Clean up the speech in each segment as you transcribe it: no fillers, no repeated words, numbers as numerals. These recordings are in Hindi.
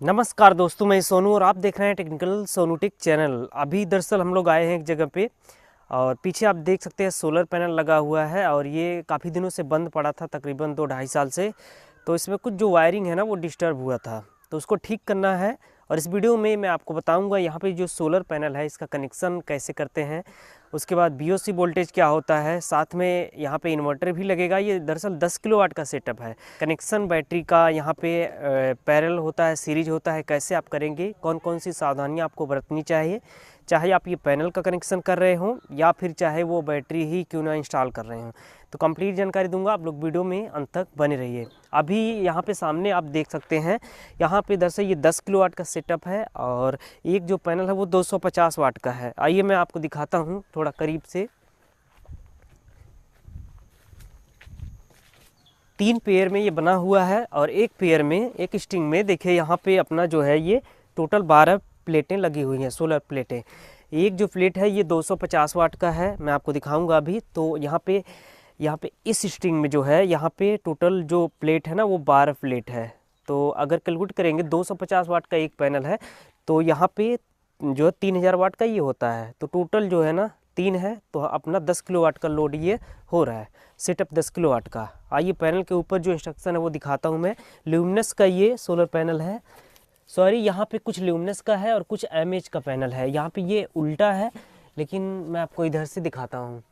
नमस्कार दोस्तों, मैं सोनू और आप देख रहे हैं टेक्निकल सोनू टेक चैनल। अभी दरअसल हम लोग आए हैं एक जगह पे और पीछे आप देख सकते हैं सोलर पैनल लगा हुआ है और ये काफ़ी दिनों से बंद पड़ा था, तकरीबन 2-2.5 साल से। तो इसमें कुछ जो वायरिंग है ना वो डिस्टर्ब हुआ था, तो उसको ठीक करना है। और इस वीडियो में मैं आपको बताऊंगा यहाँ पे जो सोलर पैनल है इसका कनेक्शन कैसे करते हैं, उसके बाद बीओसी वोल्टेज क्या होता है, साथ में यहाँ पे इन्वर्टर भी लगेगा। ये दरअसल 10 किलोवाट का सेटअप है। कनेक्शन बैटरी का यहाँ पे पैरेलल होता है, सीरीज होता है, कैसे आप करेंगे, कौन कौन सी सावधानियाँ आपको बरतनी चाहिए, चाहे आप ये पैनल का कनेक्शन कर रहे हों या फिर चाहे वो बैटरी ही क्यों ना इंस्टॉल कर रहे हों। तो कंप्लीट जानकारी दूंगा, आप लोग वीडियो में अंत तक बने रहिए। अभी यहाँ पे सामने आप देख सकते हैं, यहाँ पे दरअसल ये 10 किलोवाट का सेटअप है और एक जो पैनल है वो 250 वाट का है। आइए मैं आपको दिखाता हूँ थोड़ा करीब से। 3 पेयर में ये बना हुआ है और एक पेयर में, एक स्ट्रिंग में देखिए यहाँ पे अपना जो है ये टोटल 12 प्लेटें लगी हुई हैं, सोलर प्लेटें। एक जो प्लेट है ये 250 वाट का है, मैं आपको दिखाऊंगा अभी। तो यहाँ पे इस स्ट्रिंग में जो है यहाँ पे टोटल जो प्लेट है ना वो 12 प्लेट है। तो अगर कैलकुलेट करेंगे 250 वाट का एक पैनल है तो यहाँ पे जो 3000 वाट का ये होता है। तो टोटल जो है ना 3 है, तो अपना 10 किलोवाट का लोड ये हो रहा है, सेटअप 10 किलोवाट का। आइए पैनल के ऊपर जो इंस्ट्रक्शन है वो दिखाता हूँ मैं। ल्यूमिनस का ये सोलर पैनल है, सॉरी यहाँ पे कुछ ल्यूमिनस का है और कुछ एमएच का पैनल है। यहाँ पे ये उल्टा है, लेकिन मैं आपको इधर से दिखाता हूँ।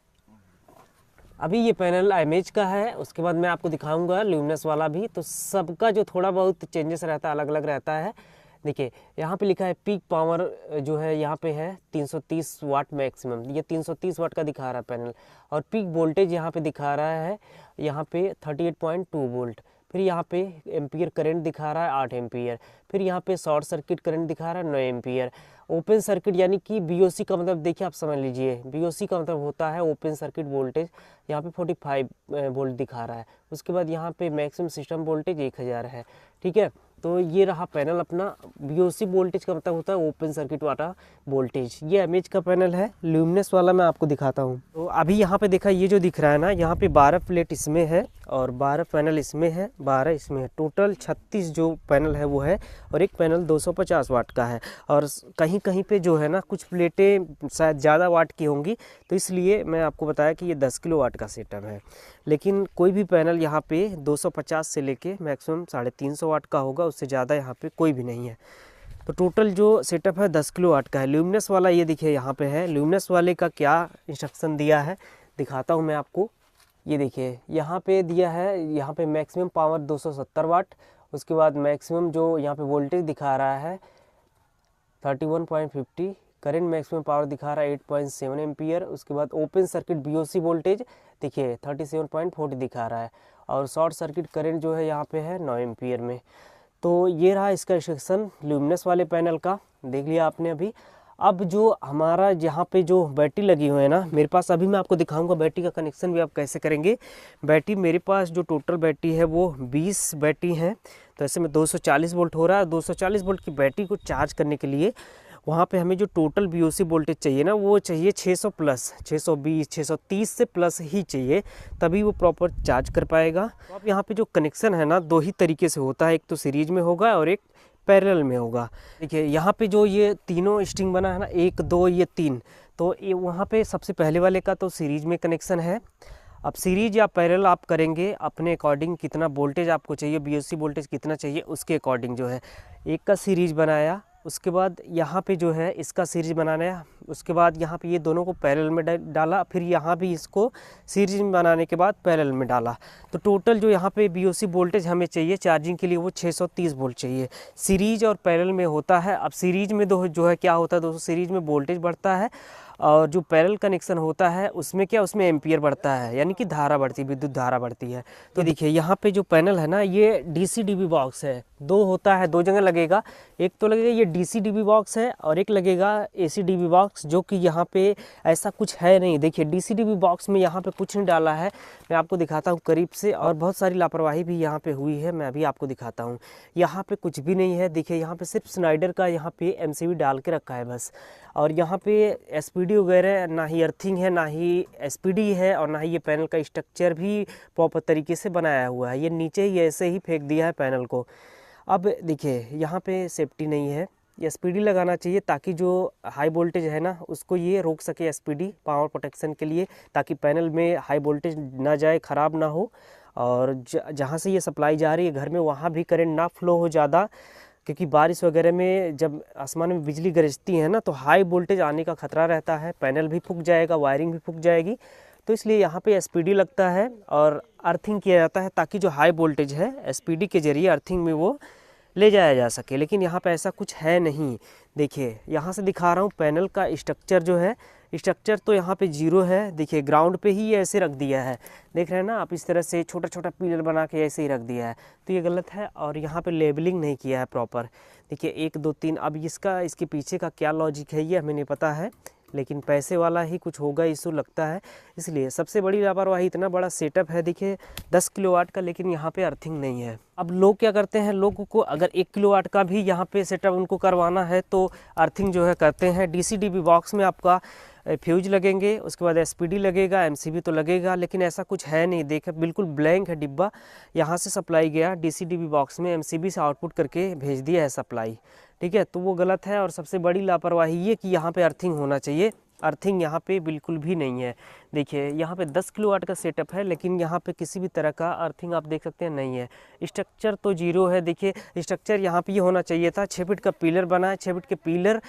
अभी ये पैनल एमएच का है, उसके बाद मैं आपको दिखाऊंगा ल्यूमिनस वाला भी। तो सबका जो थोड़ा बहुत चेंजेस रहता है, अलग अलग रहता है। देखिए यहाँ पे लिखा है पीक पावर जो है यहाँ पे है 330 वाट मैक्सिमम, ये 330 वाट का दिखा रहा है पैनल। और पीक वोल्टेज यहाँ पे दिखा रहा है यहाँ पे 38.2 वोल्ट। फिर यहाँ पे एम्पियर करंट दिखा रहा है 8 एम्पियर। फिर यहाँ पे शॉर्ट सर्किट करंट दिखा रहा है 9 एम्पियर। ओपन सर्किट यानी कि बीओसी का मतलब देखिए, आप समझ लीजिए बीओसी का मतलब होता है ओपन सर्किट वोल्टेज, यहाँ पे 45 वोल्ट दिखा रहा है। उसके बाद यहाँ पे मैक्सिमम सिस्टम वोल्टेज 1000 है, ठीक है। तो ये रहा पैनल अपना। बीओसी वोल्टेज का मतलब होता है ओपन सर्किट वाला वोल्टेज। ये एमएच का पैनल है, ल्यूमिनस वाला मैं आपको दिखाता हूँ। तो अभी यहाँ पे देखा, ये जो दिख रहा है ना, यहाँ पे 12 प्लेट इसमें है और 12 पैनल इसमें है, 12 इसमें है। टोटल 36 जो पैनल है वो है, और एक पैनल 250 वाट का है। और कहीं कहीं पे जो है ना कुछ प्लेटें शायद ज़्यादा वाट की होंगी, तो इसलिए मैं आपको बताया कि ये 10 किलो वाट का सेटअप है। लेकिन कोई भी पैनल यहाँ पे 250 से लेके मैक्सिमम 350 वाट का होगा, उससे ज़्यादा यहाँ पे कोई भी नहीं है। तो टोटल जो सेटअप है 10 किलो वाट का है। ल्यूमिनस वाला ये देखिए यहाँ पे है। ल्यूमिनस वाले का क्या इंस्ट्रक्शन दिया है दिखाता हूँ मैं आपको। ये देखिए यहाँ पे दिया है, यहाँ पे मैक्सिमम पावर 270 वाट। उसके बाद मैक्सिमम जो यहाँ पे वोल्टेज दिखा रहा है 31.50, करंट मैक्सिमम पावर दिखा रहा है 8.7 एम्पियर। उसके बाद ओपन सर्किट बीओसी वोल्टेज देखिए 37.40 दिखा रहा है, और शॉर्ट सर्किट करंट जो है यहाँ पे है 9 एम्पियर में। तो ये रहा इसका इंस्ट्रक्शन ल्यूमिनस वाले पैनल का, देख लिया आपने अभी। अब जो हमारा यहाँ पे जो बैटरी लगी हुई है ना मेरे पास, अभी मैं आपको दिखाऊंगा बैटरी का कनेक्शन भी आप कैसे करेंगे। बैटरी मेरे पास जो टोटल बैटरी है वो 20 बैटरी है। तो ऐसे में 240 वोल्ट हो रहा है। 240 वोल्ट की बैटरी को चार्ज करने के लिए वहाँ पे हमें जो टोटल बीओसी वोल्टेज चाहिए ना वो चाहिए 600 प्लस, 620 630 से प्लस ही चाहिए, तभी वो प्रॉपर चार्ज कर पाएगा। तो अब यहाँ पे जो कनेक्शन है ना 2 ही तरीके से होता है, एक तो सीरीज में होगा और एक पैरेलल में होगा। देखिए यहाँ पे जो ये तीनों स्ट्रिंग बना है ना, 1 2 ये 3, तो ये वहाँ पे सबसे पहले वाले का तो सीरीज में कनेक्शन है। अब सीरीज या पैरेलल आप करेंगे अपने अकॉर्डिंग, कितना वोल्टेज आपको चाहिए, बीओसी वोल्टेज कितना चाहिए उसके अकॉर्डिंग जो है। एक का सीरीज बनाया, उसके बाद यहाँ पे जो है इसका सीरीज बनाना है, उसके बाद यहाँ पे ये दोनों को पैरेलल में डाला, फिर यहाँ भी इसको सीरीज में बनाने के बाद पैरेलल में डाला। तो टोटल जो यहाँ पे बीओसी वोल्टेज हमें चाहिए चार्जिंग के लिए वो 630 वोल्ट चाहिए। सीरीज और पैरेलल में होता है। अब सीरीज में जो है क्या होता है दोस्तों, सीरीज में वोल्टेज बढ़ता है, और जो पैरेलल कनेक्शन होता है उसमें क्या, उसमें एम्पियर बढ़ता है, यानी कि धारा बढ़ती है, विद्युत धारा बढ़ती है। तो देखिए यहाँ पे जो पैनल है ना ये डीसी डीबी बॉक्स है, 2 होता है, 2 जगह लगेगा। एक तो लगेगा ये डीसी डीबी बॉक्स है और एक लगेगा एसी डीबी बॉक्स, जो कि यहाँ पे ऐसा कुछ है नहीं। देखिए डीसी डीबी बॉक्स में यहाँ पे कुछ नहीं डाला है, मैं आपको दिखाता हूँ करीब से। और बहुत सारी लापरवाही भी यहाँ पे हुई है, मैं अभी आपको दिखाता हूँ। यहाँ पे कुछ भी नहीं है, देखिए यहाँ पे सिर्फ स्नाइडर का यहाँ पे एमसीबी डाल के रखा है बस। और यहाँ पे एसपीडी वगैरह ना ही अर्थिंग है, ना ही एसपीडी है, और ना ही ये पैनल का स्ट्रक्चर भी प्रॉपर तरीके से बनाया हुआ है। ये नीचे ही ऐसे ही फेंक दिया है पैनल को। अब देखिए यहाँ पे सेफ्टी नहीं है, एसपीडी लगाना चाहिए ताकि जो हाई वोल्टेज है ना उसको ये रोक सके, एसपीडी पावर प्रोटेक्शन के लिए, ताकि पैनल में हाई वोल्टेज ना जाए, ख़राब ना हो। और जहाँ से ये सप्लाई जा रही है घर में वहाँ भी करंट ना फ्लो हो ज़्यादा, क्योंकि बारिश वगैरह में जब आसमान में बिजली गरजती है ना तो हाई वोल्टेज आने का खतरा रहता है, पैनल भी फूक जाएगा, वायरिंग भी फूक जाएगी। तो इसलिए यहाँ पे एसपीडी लगता है और अर्थिंग किया जाता है ताकि जो हाई वोल्टेज है एसपीडी के ज़रिए अर्थिंग में वो ले जाया जा सके। लेकिन यहाँ पे ऐसा कुछ है नहीं। देखिए यहाँ से दिखा रहा हूँ पैनल का स्ट्रक्चर जो है, स्ट्रक्चर तो यहाँ पे जीरो है। देखिए ग्राउंड पे ही ये ऐसे रख दिया है, देख रहे हैं ना आप, इस तरह से छोटा छोटा पिलर बना के ऐसे ही रख दिया है, तो ये गलत है। और यहाँ पे लेबलिंग नहीं किया है प्रॉपर। देखिए 1 2 3, अब इसके पीछे का क्या लॉजिक है ये हमें नहीं पता है, लेकिन पैसे वाला ही कुछ होगा इशू लगता है। इसलिए सबसे बड़ी लापरवाही, इतना बड़ा सेटअप है देखिए 10 किलोवाट का, लेकिन यहाँ पे अर्थिंग नहीं है। अब लोग क्या करते हैं, लोगों को अगर 1 किलोवाट का भी यहाँ पे सेटअप उनको करवाना है तो अर्थिंग जो है करते हैं। डीसी-डीबी बॉक्स में आपका फ्यूज लगेंगे, उसके बाद एसपीडी लगेगा, एमसीबी तो लगेगा, लेकिन ऐसा कुछ है नहीं। देखिए बिल्कुल ब्लैंक है डिब्बा, यहाँ से सप्लाई गया डीसी-डीबी बॉक्स में, एमसीबी से आउटपुट करके भेज दिया है सप्लाई, ठीक है, तो वो गलत है। और सबसे बड़ी लापरवाही ये कि यहाँ पे अर्थिंग होना चाहिए, अर्थिंग यहाँ पे बिल्कुल भी नहीं है। देखिए यहाँ पे 10 किलोवाट का सेटअप है, लेकिन यहाँ पे किसी भी तरह का अर्थिंग आप देख सकते हैं नहीं है। स्ट्रक्चर तो जीरो है। देखिए स्ट्रक्चर यहाँ पे ये होना चाहिए था, 6 फीट का पिलर बना है, 6 फीट के पिलर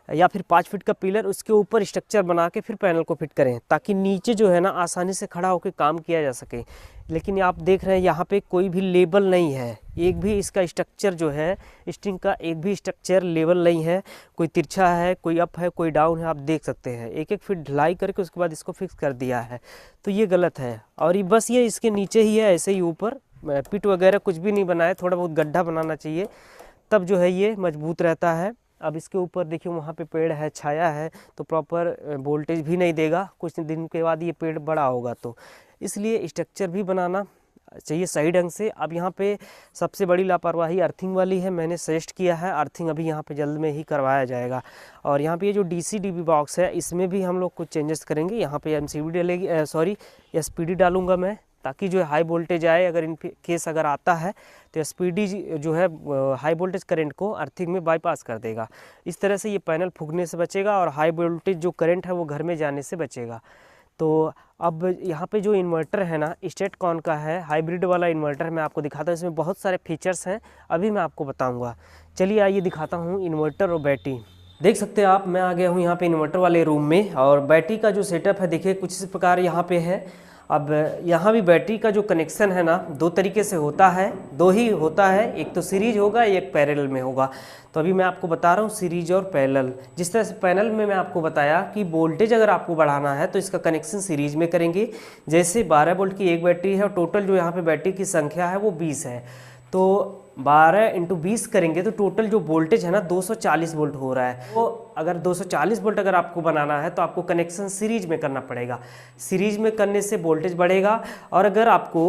या फिर 5 फीट का पिलर, उसके ऊपर स्ट्रक्चर बना के फिर पैनल को फिट करें, ताकि नीचे जो है ना आसानी से खड़ा होकर काम किया जा सके। लेकिन आप देख रहे हैं यहाँ पे कोई भी लेबल नहीं है, एक भी इसका स्ट्रक्चर जो है स्ट्रिंग का एक भी स्ट्रक्चर लेवल नहीं है, कोई तिरछा है, कोई अप है, कोई डाउन है, आप देख सकते हैं। 1-1 फीट ढलाई करके उसके बाद इसको फिक्स कर दिया है, तो ये गलत है। और ये बस ये इसके नीचे ही है, ऐसे ही ऊपर पिट वगैरह कुछ भी नहीं बनाया, थोड़ा बहुत गड्ढा बनाना चाहिए, तब जो है ये मजबूत रहता है। अब इसके ऊपर देखिए वहाँ पे पेड़ है, छाया है, तो प्रॉपर वोल्टेज भी नहीं देगा, कुछ दिन के बाद ये पेड़ बड़ा होगा, तो इसलिए स्ट्रक्चर भी बनाना चाहिए सही ढंग से। अब यहाँ पे सबसे बड़ी लापरवाही अर्थिंग वाली है, मैंने सजेस्ट किया है अर्थिंग अभी यहाँ पे जल्द में ही करवाया जाएगा। और यहाँ पे ये जो डीसी-डीबी बॉक्स है इसमें भी हम लोग कुछ चेंजेस करेंगे, यहाँ पे एमसीबी डलेगी, एसपीडी डालूंगा मैं, ताकि जो है हाई वोल्टेज आए, अगर इन केस अगर आता है तो एसपीडी जो है हाई वोल्टेज करंट को अर्थिंग में बाईपास कर देगा। इस तरह से ये पैनल फूकने से बचेगा और हाई वोल्टेज जो करंट है वो घर में जाने से बचेगा। तो अब यहाँ पे जो इन्वर्टर है ना स्टेटकॉन का है, हाइब्रिड वाला इन्वर्टर मैं आपको दिखाता हूँ। इसमें बहुत सारे फीचर्स हैं, अभी मैं आपको बताऊँगा। चलिए आइए दिखाता हूँ इन्वर्टर और बैटरी। देख सकते हैं आप, मैं आ गया हूँ यहाँ पे इन्वर्टर वाले रूम में, और बैटरी का जो सेटअप है देखिए कुछ इस प्रकार यहाँ पे है। अब यहाँ भी बैटरी का जो कनेक्शन है ना 2 तरीके से होता है, 2 ही होता है, एक तो सीरीज होगा, एक पैरेलल में होगा। तो अभी मैं आपको बता रहा हूँ सीरीज और पैरेलल। जिस तरह से पैनल में मैं आपको बताया कि वोल्टेज अगर आपको बढ़ाना है तो इसका कनेक्शन सीरीज में करेंगे। जैसे 12 वोल्ट की एक बैटरी है और टोटल जो यहाँ पे बैटरी की संख्या है वो 20 है, तो 12 × 20 करेंगे तो टोटल जो वोल्टेज है ना 240 वोल्ट हो रहा है। तो अगर 240 वोल्ट अगर आपको बनाना है तो आपको कनेक्शन सीरीज में करना पड़ेगा। सीरीज में करने से वोल्टेज बढ़ेगा, और अगर आपको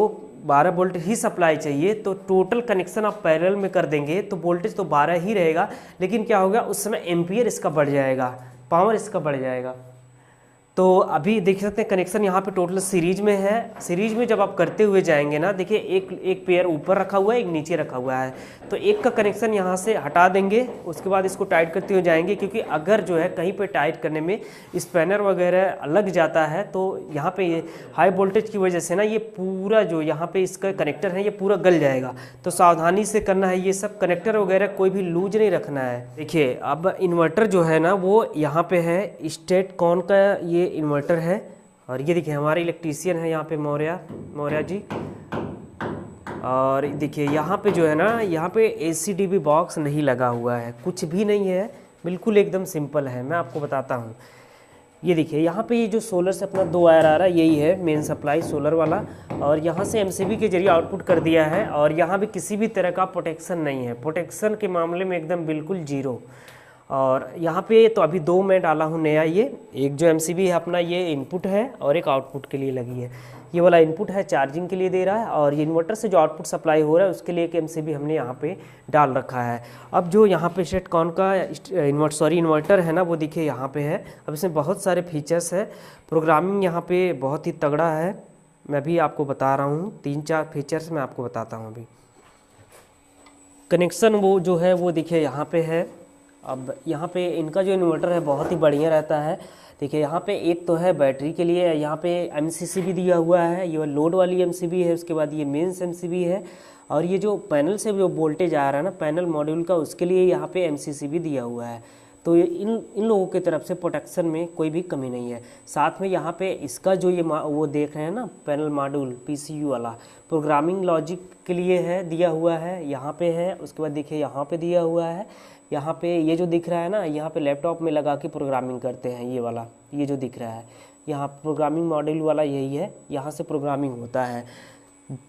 12 वोल्ट ही सप्लाई चाहिए तो टोटल कनेक्शन आप पैरेलल में कर देंगे तो वोल्टेज तो 12 ही रहेगा, लेकिन क्या होगा उस समय एम्पियर इसका बढ़ जाएगा, पावर इसका बढ़ जाएगा। तो अभी देख सकते हैं कनेक्शन यहाँ पे टोटल सीरीज में है। सीरीज में जब आप करते हुए जाएंगे ना, देखिए एक पेयर ऊपर रखा हुआ है, एक नीचे रखा हुआ है, तो एक का कनेक्शन यहाँ से हटा देंगे, उसके बाद इसको टाइट करते हुए जाएंगे, क्योंकि अगर जो है कहीं पे टाइट करने में स्पैनर वगैरह लग जाता है तो यहाँ पे ये हाई वोल्टेज की वजह से ना ये पूरा जो यहाँ पे इसका कनेक्टर है ये पूरा गल जाएगा। तो सावधानी से करना है, ये सब कनेक्टर वगैरह कोई भी लूज नहीं रखना है। देखिए अब इन्वर्टर जो है ना वो यहाँ पे है, स्टेटकॉन का ये इन्वर्टर है, और ये देखिए हमारे इलेक्ट्रीशियन है यहाँ पे मौर्या जी। और देखिए यहाँ पे जो है ना यहाँ पे एसी-डीबी बॉक्स नहीं लगा हुआ है, कुछ भी नहीं है, बिल्कुल एकदम सिंपल है। मैं आपको बताता हूँ, ये देखिए यहाँ पे ये जो सोलर से अपना 2 वायर आ रहा है, यही है मेन सप्लाई सोलर वाला, और यहाँ से एमसीबी के जरिए आउटपुट कर दिया है। और यहाँ भी किसी भी तरह का प्रोटेक्शन नहीं है, प्रोटेक्शन के मामले में एकदम बिल्कुल जीरो। और यहाँ पे तो अभी 2 मैं डाला हूँ नया, ये एक जो एमसीबी है अपना ये इनपुट है और एक आउटपुट के लिए लगी है। ये वाला इनपुट है चार्जिंग के लिए दे रहा है, और ये इन्वर्टर से जो आउटपुट सप्लाई हो रहा है उसके लिए एक एमसीबी हमने यहाँ पे डाल रखा है। अब जो यहाँ पे स्टेटकॉन का इन्वर्टर है ना वो देखिए यहाँ पे है। अब इसमें बहुत सारे फीचर्स है, प्रोग्रामिंग यहाँ पे बहुत ही तगड़ा है। मैं भी आपको बता रहा हूँ 3-4 फीचर्स मैं आपको बताता हूँ अभी। कनेक्शन वो जो है वो देखिए यहाँ पे है। अब यहाँ पे इनका जो इन्वर्टर है बहुत ही बढ़िया रहता है। देखिए यहाँ पे एक तो है बैटरी के लिए, यहाँ पे एमसीबी भी दिया हुआ है, ये लोड वाली एमसीबी है, उसके बाद ये मेंस एमसीबी है, और ये जो पैनल से जो वोल्टेज आ रहा है ना पैनल मॉड्यूल का, उसके लिए यहाँ पे एमसीबी दिया हुआ है। तो ये इन लोगों की तरफ से प्रोटेक्शन में कोई भी कमी नहीं है। साथ में यहाँ पे इसका जो ये वो देख रहे हैं ना पैनल मॉड्यूल पीसीयू वाला, प्रोग्रामिंग लॉजिक के लिए है, दिया हुआ है, यहाँ पे है। उसके बाद देखिए यहाँ पे दिया हुआ है, यहाँ पे ये जो दिख रहा है ना, यहाँ पे लैपटॉप में लगा के प्रोग्रामिंग करते हैं, ये वाला ये जो दिख रहा है यहाँ प्रोग्रामिंग मॉड्यूल वाला यही है, यहाँ से प्रोग्रामिंग होता है।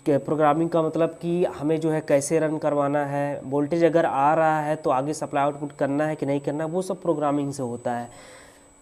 प्रोग्रामिंग का मतलब कि हमें जो है कैसे रन करवाना है, वोल्टेज अगर आ रहा है तो आगे सप्लाई आउटपुट करना है कि नहीं करना, वो सब प्रोग्रामिंग से होता है।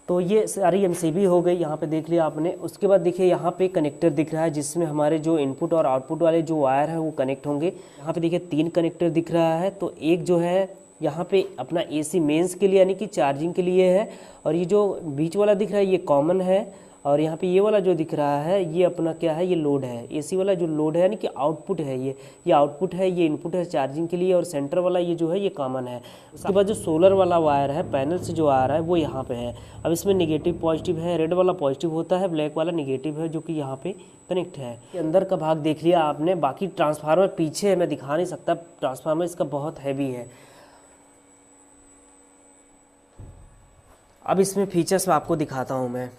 तो ये सारी एमसीबी हो गई, यहाँ पे देख लिया आपने। उसके बाद देखिए यहाँ पे कनेक्टर दिख रहा है जिसमें हमारे जो इनपुट और आउटपुट वाले जो वायर हैं वो कनेक्ट होंगे। यहाँ पे देखिए 3 कनेक्टर दिख रहा है। तो एक जो है यहाँ पे अपना एसी मेंस के लिए यानी कि चार्जिंग के लिए है, और ये जो बीच वाला दिख रहा है ये कॉमन है, और यहाँ पे ये वाला जो दिख रहा है ये अपना क्या है, ये लोड है। एसी वाला जो लोड है यानी कि आउटपुट है, ये आउटपुट है, ये इनपुट है चार्जिंग के लिए, और सेंटर वाला ये जो है ये कॉमन है। उसके बाद जो सोलर वाला वायर है पैनल से जो आ रहा है वो यहाँ पे है। अब इसमें नेगेटिव पॉजिटिव है, रेड वाला पॉजिटिव होता है, ब्लैक वाला नेगेटिव है, जो कि यहाँ पे कनेक्ट है। अंदर का भाग देख लिया आपने। बाकी ट्रांसफार्मर पीछे है, मैं दिखा नहीं सकता, ट्रांसफार्मर इसका बहुत हैवी है। अब इसमें फीचर्स आपको दिखाता हूँ मैं।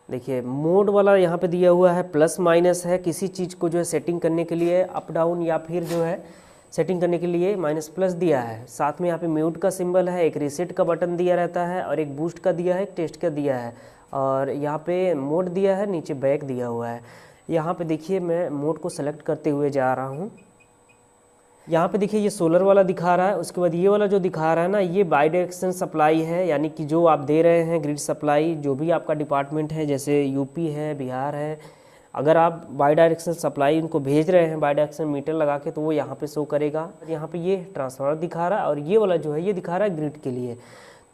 देखिए मोड वाला यहाँ पे दिया हुआ है, प्लस माइनस है, किसी चीज़ को जो है सेटिंग करने के लिए अप डाउन या फिर जो है सेटिंग करने के लिए माइनस प्लस दिया है। साथ में यहाँ पे म्यूट का सिंबल है, एक रीसेट का बटन दिया रहता है, और एक बूस्ट का दिया है, एक टेस्ट का दिया है, और यहाँ पे मोड दिया है, नीचे बैक दिया हुआ है। यहाँ पे देखिए मैं मोड को सेलेक्ट करते हुए जा रहा हूँ। यहाँ पे देखिए ये सोलर वाला दिखा रहा है। उसके बाद ये वाला जो दिखा रहा है ना, ये बाई डायरेक्शन सप्लाई है, यानी कि जो आप दे रहे हैं ग्रिड सप्लाई, जो भी आपका डिपार्टमेंट है, जैसे यूपी है, बिहार है, अगर आप बाई डायरेक्शन सप्लाई उनको भेज रहे हैं बाई डायरेक्शन मीटर लगा के, तो वो यहाँ पे शो करेगा। यहाँ पे ये ट्रांसफार्मर दिखा रहा है, और ये वाला जो है ये दिखा रहा है ग्रिड के लिए।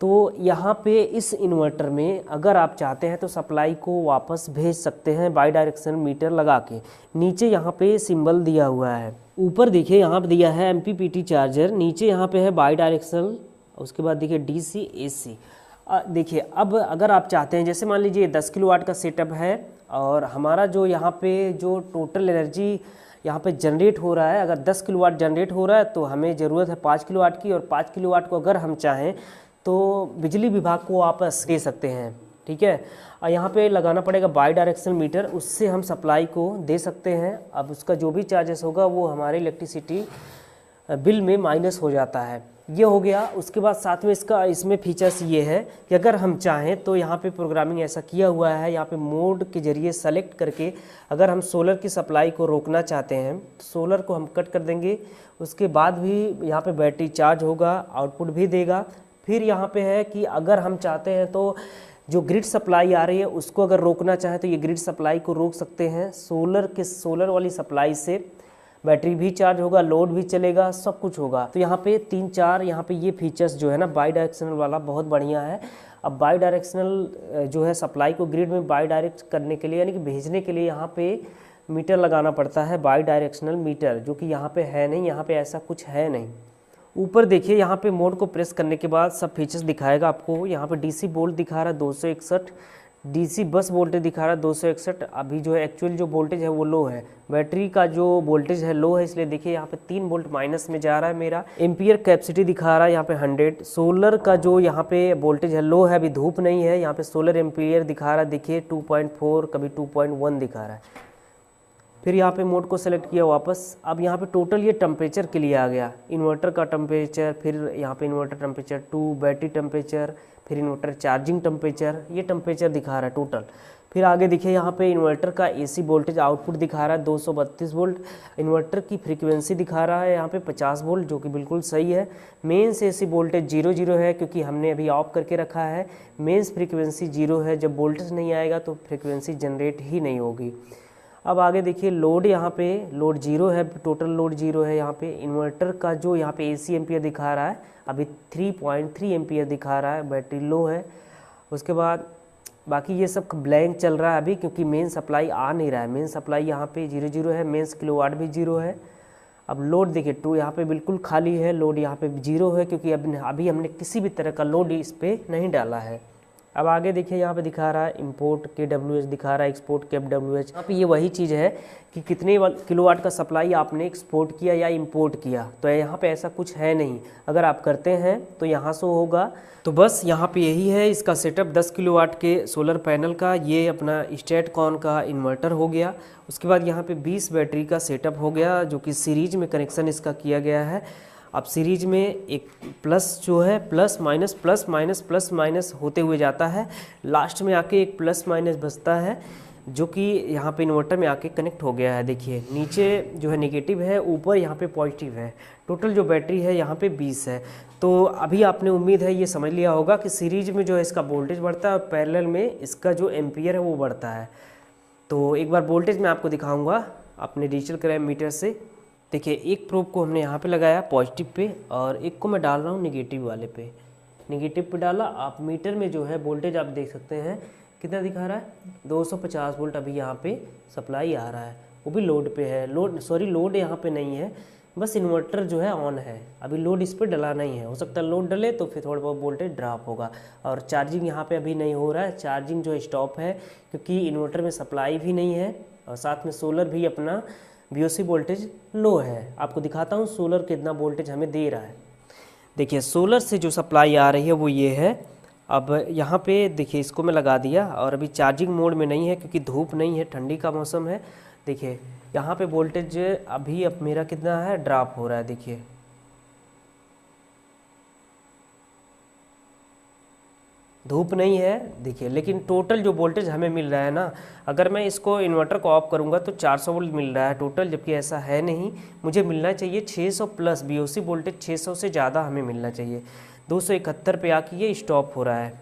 तो यहाँ पे इस इन्वर्टर में अगर आप चाहते हैं तो सप्लाई को वापस भेज सकते हैं बाई डायरेक्शन मीटर लगा के। नीचे यहाँ पे सिंबल दिया हुआ है, ऊपर देखिए यहाँ पे दिया है MPPT चार्जर, नीचे यहाँ पे है बाई डायरेक्शनल, उसके बाद देखिए DC AC। देखिए अब अगर आप चाहते हैं, जैसे मान लीजिए 10 किलोवाट का सेटअप है, और हमारा जो यहाँ पे जो टोटल एनर्जी यहाँ पे जनरेट हो रहा है, अगर 10 किलोवाट जनरेट हो रहा है तो हमें ज़रूरत है 5 किलोवाट की, और 5 किलोवाट को अगर हम चाहें तो बिजली विभाग को वापस दे सकते हैं। ठीक है, और यहाँ पे लगाना पड़ेगा बाई डायरेक्शनल मीटर, उससे हम सप्लाई को दे सकते हैं। अब उसका जो भी चार्जेस होगा वो हमारे इलेक्ट्रिसिटी बिल में माइनस हो जाता है। ये हो गया। उसके बाद साथ में इसमें फीचर्स ये है कि अगर हम चाहें तो यहाँ पे प्रोग्रामिंग ऐसा किया हुआ है, यहाँ पे मोड के जरिए सेलेक्ट करके अगर हम सोलर की सप्लाई को रोकना चाहते हैं तो सोलर को हम कट कर देंगे, उसके बाद भी यहाँ पे बैटरी चार्ज होगा, आउटपुट भी देगा। फिर यहाँ पे है कि अगर हम चाहते हैं तो जो ग्रिड सप्लाई आ रही है उसको अगर रोकना चाहें तो ये ग्रिड सप्लाई को रोक सकते हैं। सोलर वाली सप्लाई से बैटरी भी चार्ज होगा, लोड भी चलेगा, सब कुछ होगा। तो यहाँ पे 3-4 यहाँ पे ये फीचर्स जो है ना बाई डायरेक्शनल वाला बहुत बढ़िया है। अब बाई डायरेक्शनल जो है सप्लाई को ग्रिड में बाई डायरेक्ट करने के लिए यानी कि भेजने के लिए यहाँ पे मीटर लगाना पड़ता है, बाई डायरेक्शनल मीटर, जो कि यहाँ पे है नहीं, यहाँ पे ऐसा कुछ है नहीं। ऊपर देखिए यहाँ पे मोड को प्रेस करने के बाद सब फीचर्स दिखाएगा आपको। यहाँ पे DC वोल्ट दिखा रहा है 261, DC बस वोल्टेज दिखा रहा है 261। अभी जो है एक्चुअल जो वोल्टेज है वो लो है, बैटरी का जो वोल्टेज है लो है, इसलिए देखिए यहाँ पे 3 वोल्ट माइनस में जा रहा है मेरा। एम्पियर कैपेसिटी दिखा रहा है यहाँ पे 100। सोलर का जो यहाँ पे वोल्टेज है लो है, अभी धूप नहीं है, यहाँ पे सोलर एम्पियर दिखा रहा है, देखिए 2.4 कभी 2.1 दिखा रहा है। फिर यहाँ पे मोड को सेलेक्ट किया वापस। अब यहाँ पे टोटल ये टेम्परेचर के लिए आ गया, इन्वर्टर का टेम्परेचर, फिर यहाँ पे इन्वर्टर टेम्परेचर 2, बैटरी टेम्परेचर, फिर इन्वर्टर चार्जिंग टेम्परेचर, ये टेम्परेचर दिखा रहा है टोटल। फिर आगे देखिए यहाँ पे इन्वर्टर का AC वोल्टेज आउटपुट दिखा रहा है 232 वोल्ट। इन्वर्टर की फ्रीक्वेंसी दिखा रहा है यहाँ पे 50 वोल्ट, जो कि बिल्कुल सही है। मेंस AC वोल्टेज 0 है, क्योंकि हमने अभी ऑफ करके रखा है। मेंस फ्रीक्वेंसी 0 है, जब वोल्टेज नहीं आएगा तो फ्रीक्वेंसी जनरेट ही नहीं होगी। अब आगे देखिए लोड, यहाँ पे लोड 0 है, टोटल लोड 0 है। यहाँ पे इन्वर्टर का जो यहाँ पे AC एम्पियर दिखा रहा है अभी 3.3 एम्पियर दिखा रहा है, बैटरी लो है। उसके बाद बाकी ये सब ब्लैंक चल रहा है अभी, क्योंकि मेन सप्लाई आ नहीं रहा है। मेन सप्लाई यहाँ पे 0 है, मेंस किलोवाट भी 0 है। अब लोड देखिए टू यहाँ पे बिल्कुल खाली है, लोड यहाँ पे 0 है क्योंकि अभी हमने किसी भी तरह का लोड इस पर नहीं डाला है। अब आगे देखिए यहाँ पे दिखा रहा है इंपोर्ट KWH दिखा रहा है, एक्सपोर्ट KWH। यहाँ पे ये वही चीज़ है कि कितने किलोवाट का सप्लाई आपने एक्सपोर्ट किया या इंपोर्ट किया, तो यहाँ पे ऐसा कुछ है नहीं। अगर आप करते हैं तो यहाँ से होगा। तो बस यहाँ पे यही है इसका सेटअप 10 किलोवाट के सोलर पैनल का। ये अपना स्टेटकॉन का इन्वर्टर हो गया। उसके बाद यहाँ पे 20 बैटरी का सेटअप हो गया जो कि सीरीज में कनेक्शन इसका किया गया है। अब सीरीज में एक प्लस जो है प्लस माइनस होते हुए जाता है, लास्ट में आके एक प्लस माइनस बचता है जो कि यहाँ पे इन्वर्टर में आके कनेक्ट हो गया है। देखिए नीचे जो है नेगेटिव है, ऊपर यहाँ पे पॉजिटिव है। टोटल जो बैटरी है यहाँ पे 20 है। तो अभी आपने उम्मीद है ये समझ लिया होगा कि सीरीज में जो है इसका वोल्टेज बढ़ता है और पैरेलल में इसका जो एम्पियर है वो बढ़ता है। तो एक बार वोल्टेज मैं आपको दिखाऊँगा अपने डिजिटल क्रैम मीटर से। देखिए एक प्रोब को हमने यहाँ पे लगाया पॉजिटिव पे और एक को मैं डाल रहा हूँ नेगेटिव वाले पे। नेगेटिव पे डाला, आप मीटर में जो है वोल्टेज आप देख सकते हैं कितना दिखा रहा है, 250 वोल्ट अभी यहाँ पे सप्लाई आ रहा है, वो भी लोड पे है। लोड यहाँ पे नहीं है, बस इन्वर्टर जो है ऑन है। अभी लोड इस पर डला नहीं है, हो सकता है लोड डले तो फिर थोड़ा बहुत वोल्टेज ड्रॉप होगा। और चार्जिंग यहाँ पे अभी नहीं हो रहा है, चार्जिंग जो है स्टॉप है क्योंकि इन्वर्टर में सप्लाई भी नहीं है और साथ में सोलर भी अपना VOC वोल्टेज लो है। आपको दिखाता हूँ सोलर कितना वोल्टेज हमें दे रहा है। देखिए सोलर से जो सप्लाई आ रही है वो ये है। अब यहाँ पे देखिए इसको मैं लगा दिया और अभी चार्जिंग मोड में नहीं है क्योंकि धूप नहीं है, ठंडी का मौसम है। देखिए यहाँ पे वोल्टेज अभी अब मेरा कितना है, ड्रॉप हो रहा है। देखिए धूप नहीं है देखिए, लेकिन टोटल जो वोल्टेज हमें मिल रहा है ना, अगर मैं इसको इन्वर्टर को ऑफ करूंगा तो 400 वोल्ट मिल रहा है टोटल, जबकि ऐसा है नहीं। मुझे मिलना चाहिए 600 प्लस VOC वोल्टेज, 600 से ज़्यादा हमें मिलना चाहिए। 271 पे आके ये स्टॉप हो रहा है।